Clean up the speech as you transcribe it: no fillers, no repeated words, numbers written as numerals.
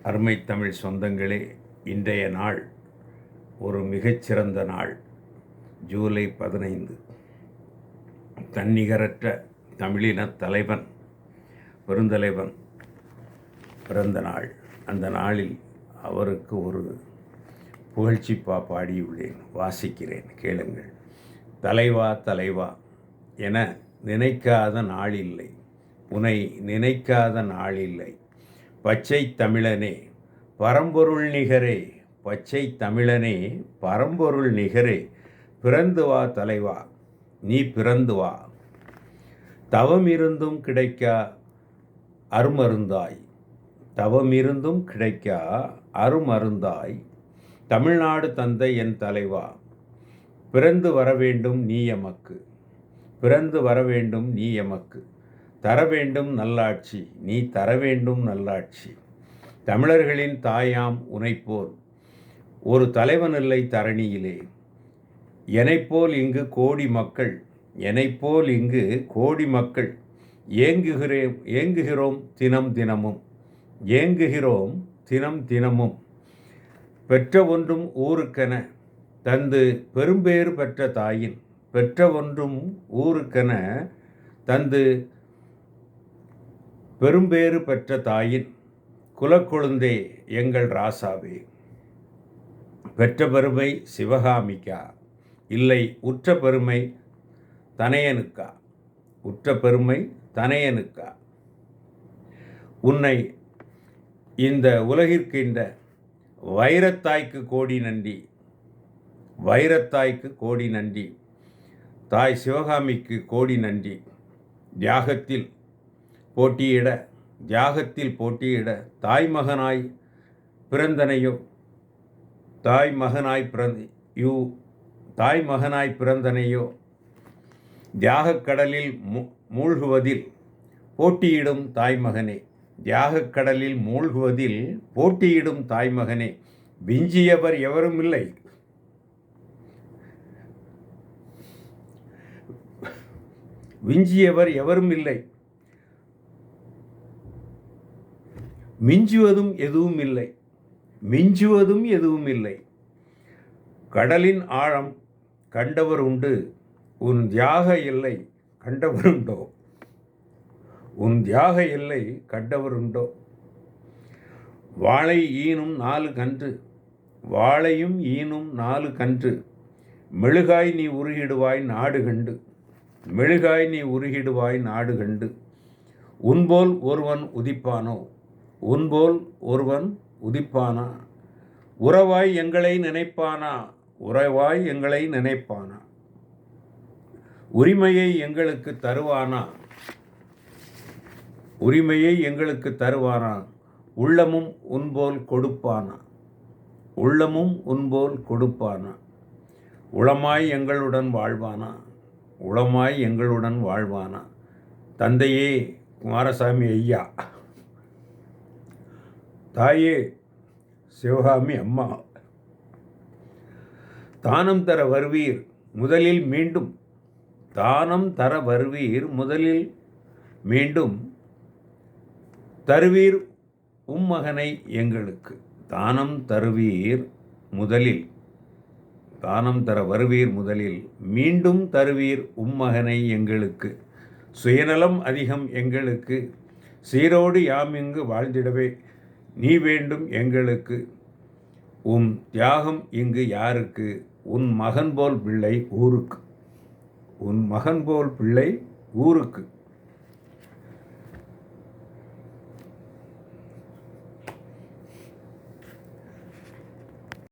அருமை தமிழ் சொந்தங்களே, இன்றைய நாள் ஒரு மிகச்சிறந்த நாள். ஜூலை 15, தன்னிகரற்ற தமிழின தலைவன் பெருந்தலைவன் பிறந்த நாள். அந்த நாளில் அவருக்கு ஒரு புகழ்ச்சிப்பா பாடியுள்ளேன், வாசிக்கிறேன், கேளுங்கள். தலைவா தலைவா என நினைக்காத நாளில்லை, உனை நினைக்காத நாளில்லை. பச்சை தமிழனே பரம்பொருள் நிகரே, பச்சை தமிழனே பரம்பொருள் நிகரே, பிறந்து வா தலைவா, நீ பிறந்து வா. தவமிருந்தும் கிடைக்கா அருமருந்தாய், தவமிருந்தும் கிடைக்கா அருமருந்தாய், தமிழ்நாடு தந்தை என் தலைவா, பிறந்து வரவேண்டும் நீ எமக்கு, பிறந்து வரவேண்டும் நீ எமக்கு, தரவேண்டும் நல்லாட்சி, நீ தரவேண்டும் நல்லாட்சி. தமிழர்களின் தாயாம் உனைப்போல் ஒரு தலைவனில்லை தரணியிலே, எனைப்போல் இங்கு கோடி மக்கள், எனைப்போல் இங்கு கோடி மக்கள் ஏங்குகிறோம் தினம் தினமும், ஏங்குகிறோம் தினம் தினமும். பெற்ற ஒன்றும் ஊருக்கென தந்து பெரும்பேறு பெற்ற தாயின், பெற்ற ஒன்றும் ஊருக்கென தந்து பெரும்பேறு பெற்ற தாயின் குலக்கொழுந்தே எங்கள் ராசாவே, பெற்ற பெருமை சிவகாமிக்கா, இல்லை உற்ற பெருமை தனையனுக்கா, உற்ற பெருமை தனையனுக்கா. உன்னை இந்த உலகிற்கு இந்த வைரத்தாய்க்கு கோடி நன்றி, வைரத்தாய்க்கு கோடி நன்றி, தாய் சிவகாமிக்கு கோடி நன்றி. தியாகத்தில் போட்டியிட, தியாகத்தில் போட்டியிட தாய்மகனாய் பிறந்தனையோ, தாய்மகனாய் பிறந்தனையோ, தியாகக் கடலில் மூழ்குவதில் போட்டியிடும் தாய்மகனே, தியாகக் கடலில் மூழ்குவதில் போட்டியிடும் தாய்மகனே, விஞ்சியவர் எவரும் இல்லை, விஞ்சியவர் எவரும் இல்லை, மிஞ்சுவதும் எதுவும் இல்லை, மிஞ்சுவதும் எதுவும் இல்லை. கடலின் ஆழம் கண்டவர் உண்டு, உன் தியாக எல்லை கண்டவருண்டோ, உன் தியாக எல்லை கண்டவருண்டோ. வாழை ஈனும் 4 கன்று, வாழையும் ஈனும் 4 கன்று, மெழுகாய் நீ உருகிடுவாய் நாடு கண்டு, மெழுகாய் நீ உருகிடுவாய் நாடு கண்டு. உன்போல் ஒருவன் உதிப்பானோ, உன்போல் ஒருவன் உதிப்பானா, உறவாய் எங்களை நினைப்பானா, உறவாய் எங்களை நினைப்பானா, உரிமையை எங்களுக்கு தருவானா, உரிமையை எங்களுக்கு தருவானா, உள்ளமும் உன்போல் கொடுப்பானா, உள்ளமும் உன்போல் கொடுப்பானா, உளமாய் எங்களுடன் வாழ்வானா, உளமாய் எங்களுடன் வாழ்வானா. தந்தையே குமாரசாமி ஐயா, தாயே சிவகாமி அம்மா, தானம் தர வருவீர் முதலில் மீண்டும், தானம் தர வருவீர் முதலில் மீண்டும், தருவீர் உம்மகனை எங்களுக்கு, தானம் தருவீர் முதலில், தானம் தர வருவீர் முதலில், மீண்டும் தருவீர் உம்மகனை எங்களுக்கு, சுயநலம் அதிகம் எங்களுக்கு, சீரோடு யாம் இங்கு வாழ்ந்திடவே நீ வேண்டும் எங்களுக்கு, உன் தியாகம் இங்கு யாருக்கு, உன் மகன் போல் பிள்ளை ஊருக்கு, உன் மகன் போல் பிள்ளை ஊருக்கு.